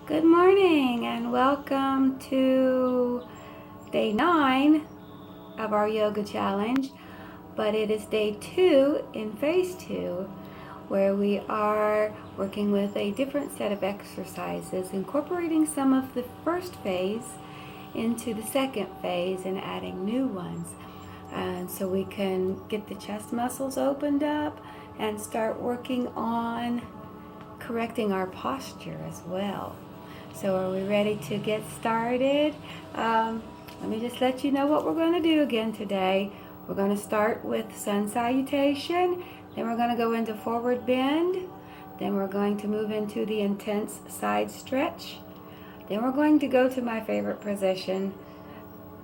Good morning and welcome to day 9 of our yoga challenge, but it is day 2 in phase 2 where we are working with a different set of exercises, incorporating some of the first phase into the second phase and adding new ones. And so we can get the chest muscles opened up and start working on correcting our posture as well. So are we ready to get started? Let me just let you know what we're going to do again today. We're going to start with sun salutation, then we're going to go into forward bend, then we're going to move into the intense side stretch, then we're going to go to my favorite position,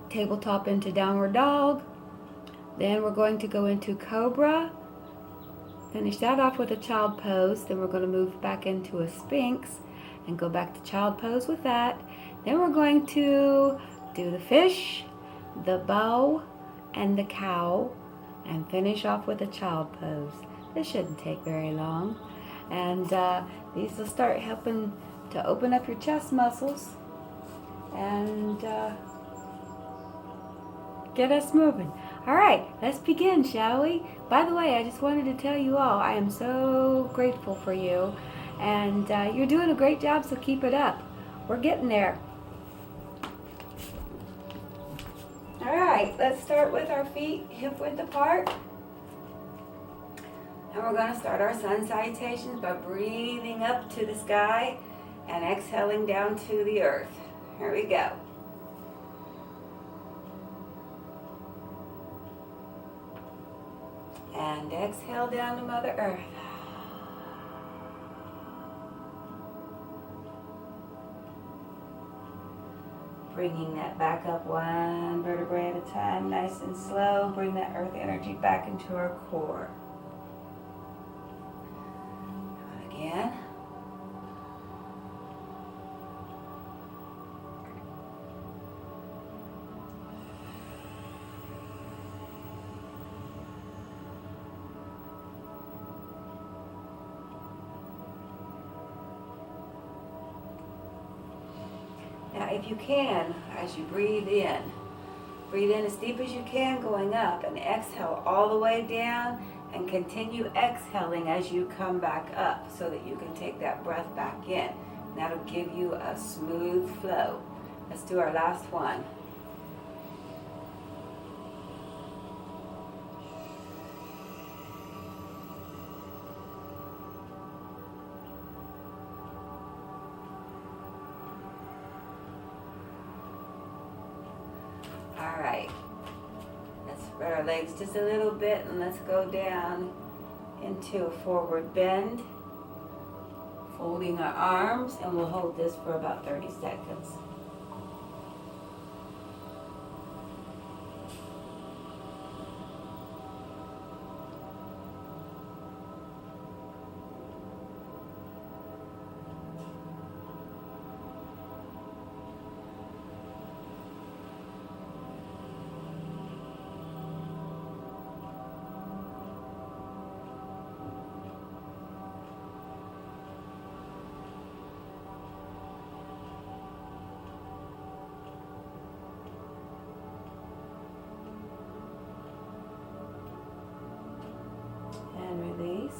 tabletop into downward dog, then we're going to go into cobra, finish that off with a child pose, then we're going to move back into a sphinx and go back to child pose with that. Then we're going to do the fish, the bow, and the cow, and finish off with a child pose. This shouldn't take very long. And these will start helping to open up your chest muscles and get us moving. All right, let's begin, shall we? By the way, I just wanted to tell you all, I am so grateful for you. And you're doing a great job, so keep it up. We're getting there. All right, let's start with our feet hip width apart. And we're going to start our sun salutations by breathing up to the sky and exhaling down to the earth. Here we go. And exhale down to Mother Earth. Bringing that back up one vertebrae at a time, nice and slow. Bring that earth energy back into our core. Do it again. Now, if you can, as you breathe in as deep as you can going up, and exhale all the way down, and continue exhaling as you come back up so that you can take that breath back in. That'll give you a smooth flow. Let's do our last one. All right, let's spread our legs just a little bit and let's go down into a forward bend, folding our arms, and we'll hold this for about 30 seconds. And release.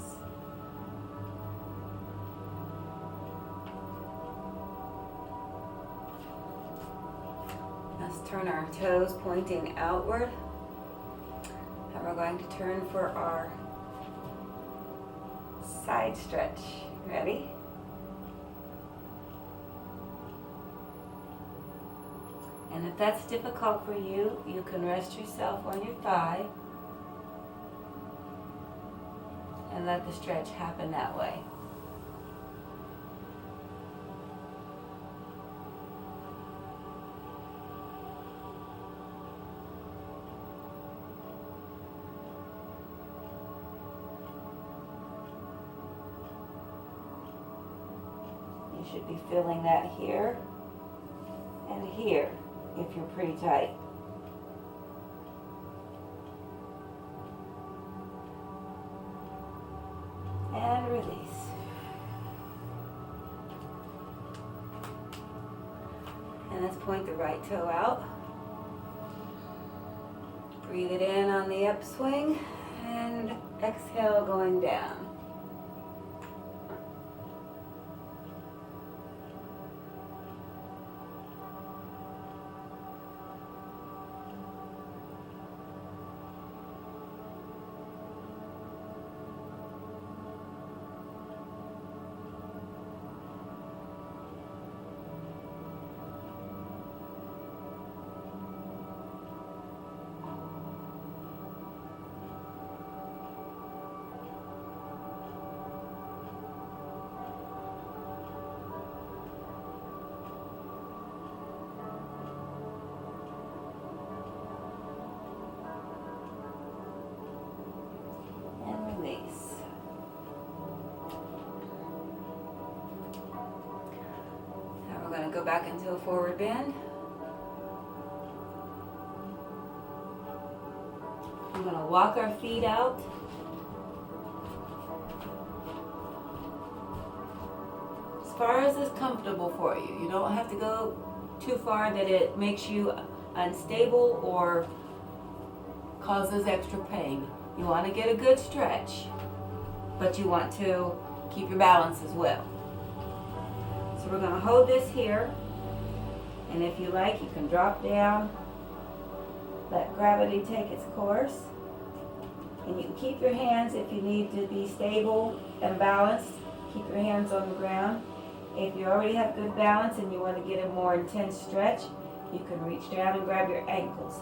Let's turn our toes pointing outward. And we're going to turn for our side stretch. Ready? And if that's difficult for you, you can rest yourself on your thigh and let the stretch happen that way. You should be feeling that here and here if you're pretty tight. And release. And let's point the right toe out. Breathe it in on the upswing and exhale going down. We're going to go back into a forward bend. We're going to walk our feet out. As far as is comfortable for you. You don't have to go too far that it makes you unstable or causes extra pain. You want to get a good stretch, but you want to keep your balance as well. So we're going to hold this here, and if you like, you can drop down, let gravity take its course, and you can keep your hands if you need to be stable and balanced. Keep your hands on the ground. If you already have good balance and you want to get a more intense stretch, you can reach down and grab your ankles.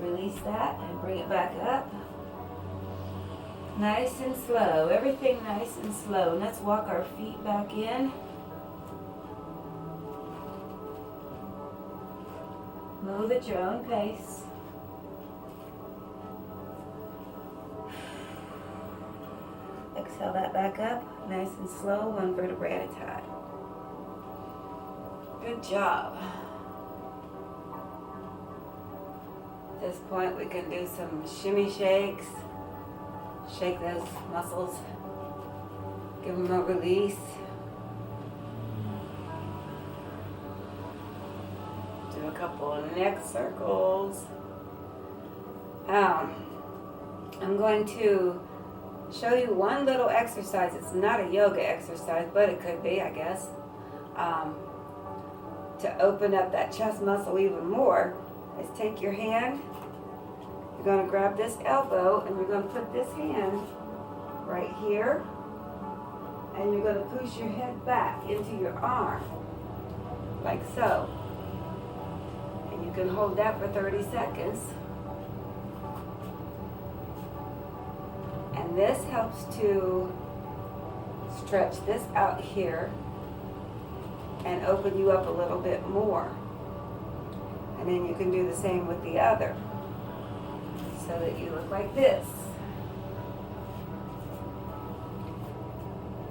Release that and bring it back up. Nice and slow. Everything nice and slow. And let's walk our feet back in. Move at your own pace. Exhale that back up. Nice and slow, one vertebrae at a time. Good job. At this point, we can do some shimmy shakes. Shake those muscles. Give them a release. Do a couple of neck circles. I'm going to show you one little exercise. It's not a yoga exercise, but it could be, I guess. To open up that chest muscle even more, is take your hand. You're going to grab this elbow and you're going to put this hand right here, and you're going to push your head back into your arm like so, and you can hold that for 30 seconds, and this helps to stretch this out here and open you up a little bit more. And then you can do the same with the other, so that you look like this.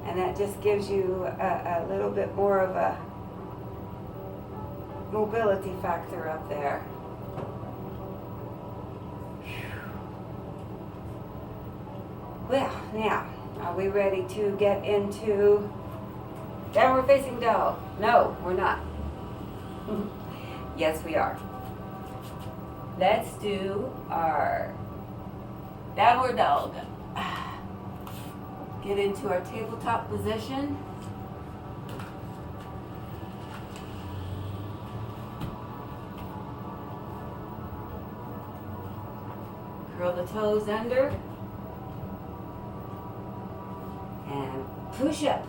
And that just gives you a little bit more of a mobility factor up there. Well, now, are we ready to get into downward facing dog? No, we're not. Yes, we are. Let's do our downward dog. Get into our tabletop position. Curl the toes under. And push up.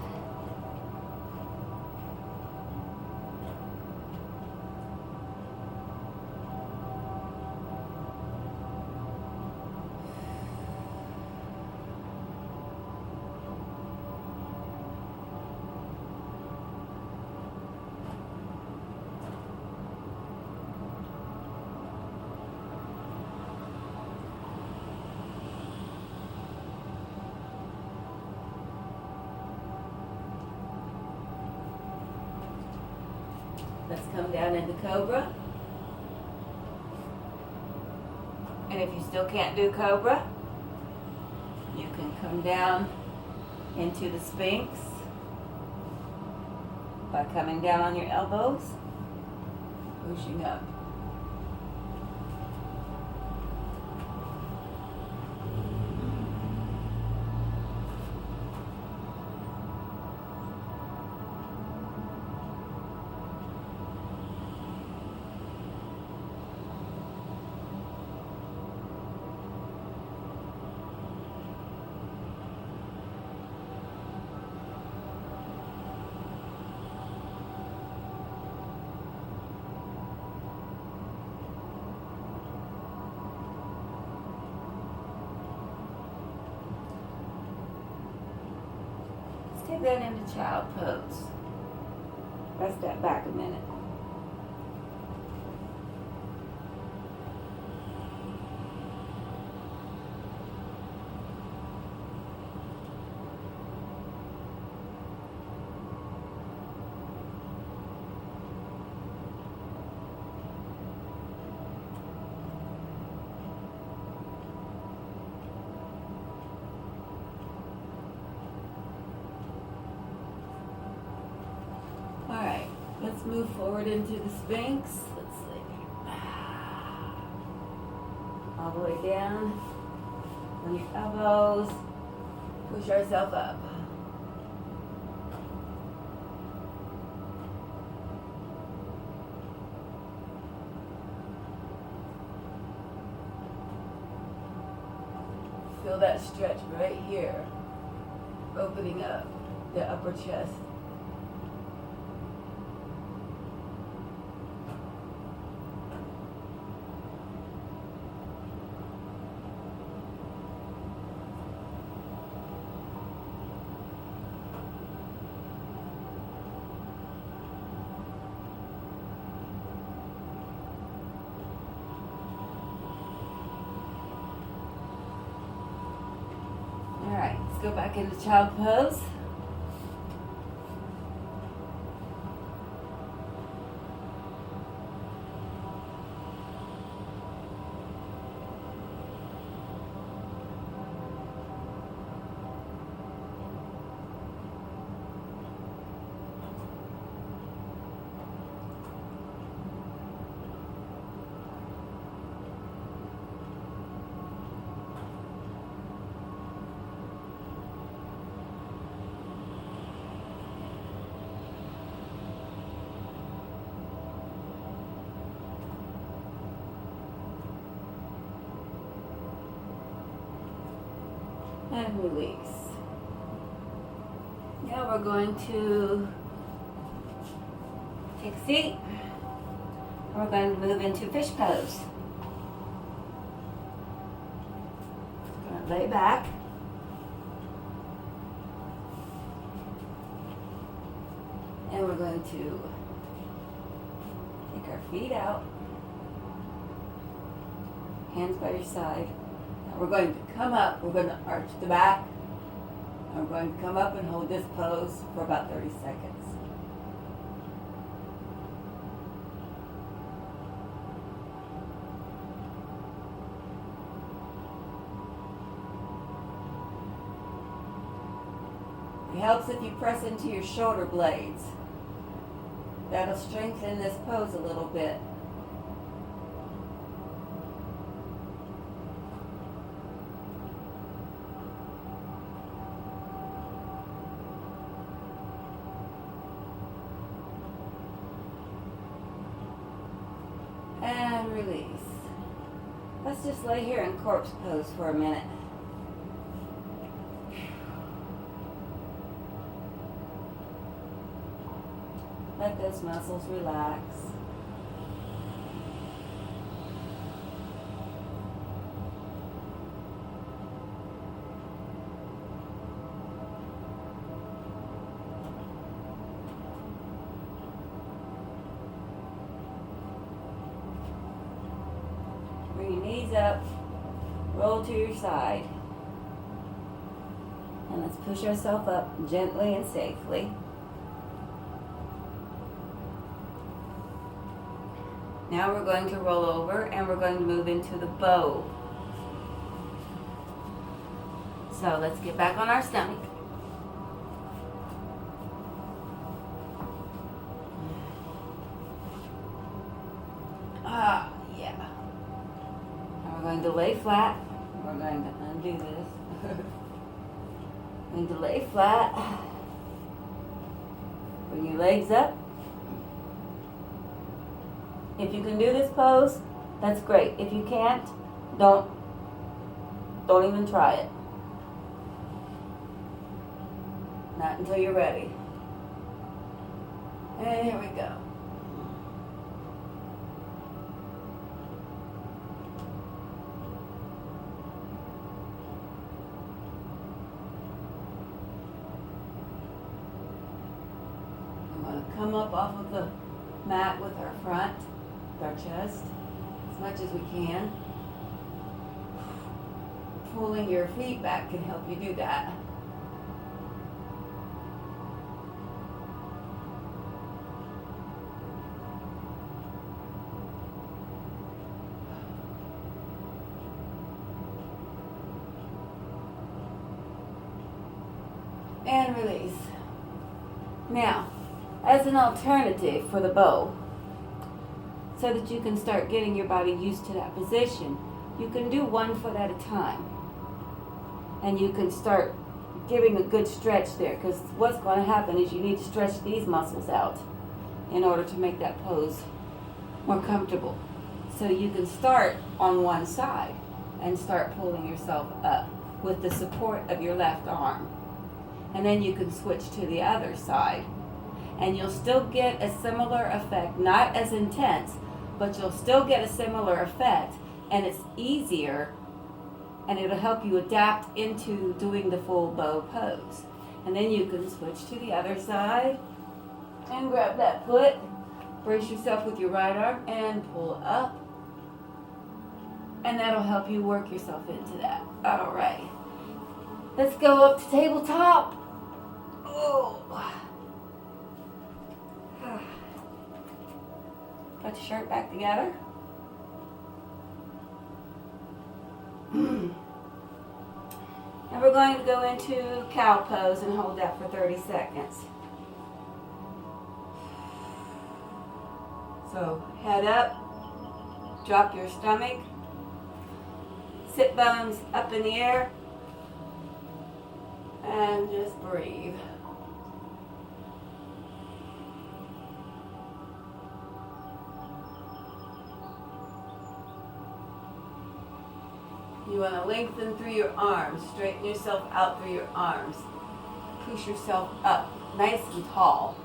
Let's come down into Cobra. And if you still can't do Cobra, you can come down into the Sphinx by coming down on your elbows, pushing up. Take that into child pose. Let's step back a minute. Alright, let's move forward into the Sphinx. Let's see. All the way down on your elbows. Push ourselves up. Feel that stretch right here, opening up the upper chest. Alright, let's go back into child pose. And release. Now we're going to take a seat. We're going to move into fish pose. We're going to lay back. And we're going to take our feet out. Hands by your side. We're going to come up, we're going to arch the back, and we're going to come up and hold this pose for about 30 seconds. It helps if you press into your shoulder blades. That'll strengthen this pose a little bit. And release. Let's just lay here in corpse pose for a minute. Let those muscles relax. Bring your knees up, roll to your side, and let's push ourselves up gently and safely. Now we're going to roll over and we're going to move into the bow. So let's get back on our stomach. Yeah. Now we're going to lay flat. We're going to undo this. Going to lay flat. Bring your legs up. If you can do this pose, that's great. If you can't, don't even try it. Not until you're ready. And here we go. I'm going to come up off of the mat with our front, with our chest, as much as we can. Pulling your feet back can help you do that. And release. Now, as an alternative for the bow, so that you can start getting your body used to that position, you can do 1 foot at a time. And you can start giving a good stretch there, because what's going to happen is you need to stretch these muscles out in order to make that pose more comfortable. So you can start on one side and start pulling yourself up with the support of your left arm. And then you can switch to the other side. And you'll still get a similar effect, not as intense, but you'll still get a similar effect. And it's easier, and it'll help you adapt into doing the full bow pose. And then you can switch to the other side and grab that foot. Brace yourself with your right arm and pull up. And that'll help you work yourself into that. All right. Let's go up to tabletop. Oh. Put your shirt back together. And we're going to go into cow pose and hold that for 30 seconds. So head up, drop your stomach, sit bones up in the air, and just breathe. You want to lengthen through your arms, straighten yourself out through your arms. Push yourself up, nice and tall.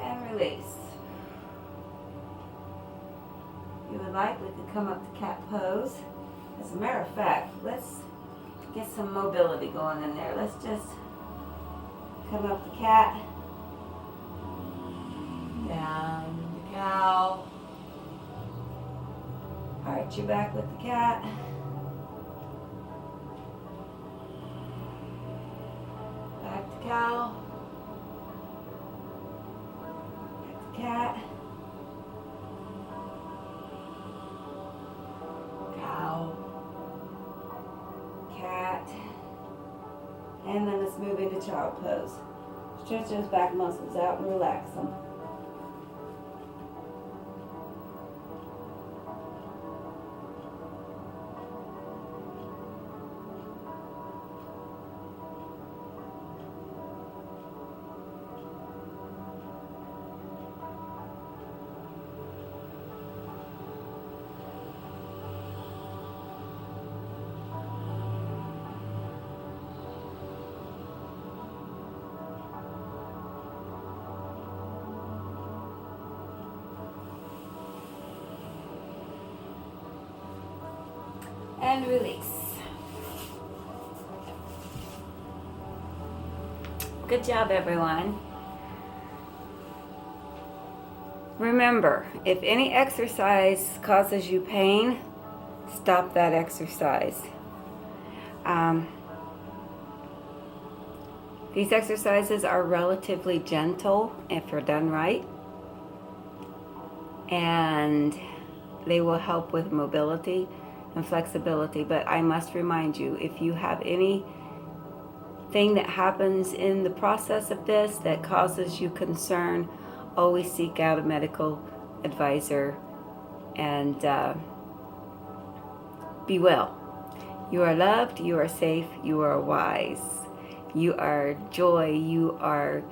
And release. If you would like, we can come up to cat pose. As a matter of fact, let's get some mobility going in there. Let's just come up the cat, down the cow, arch your back with the cat, back to cow, back to cat, cow, cat, and then let's move into child pose. Stretch those back muscles out and relax them. And release. Good job, everyone. Remember, if any exercise causes you pain, stop that exercise. These exercises are relatively gentle if they're done right, and they will help with mobility and flexibility. But I must remind you, if you have anything that happens in the process of this that causes you concern, always seek out a medical advisor and be well. You are loved, you are safe, you are wise, you are joy, you are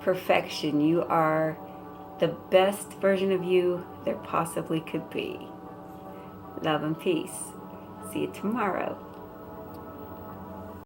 perfection, you are the best version of you there possibly could be. Love and peace. See you tomorrow.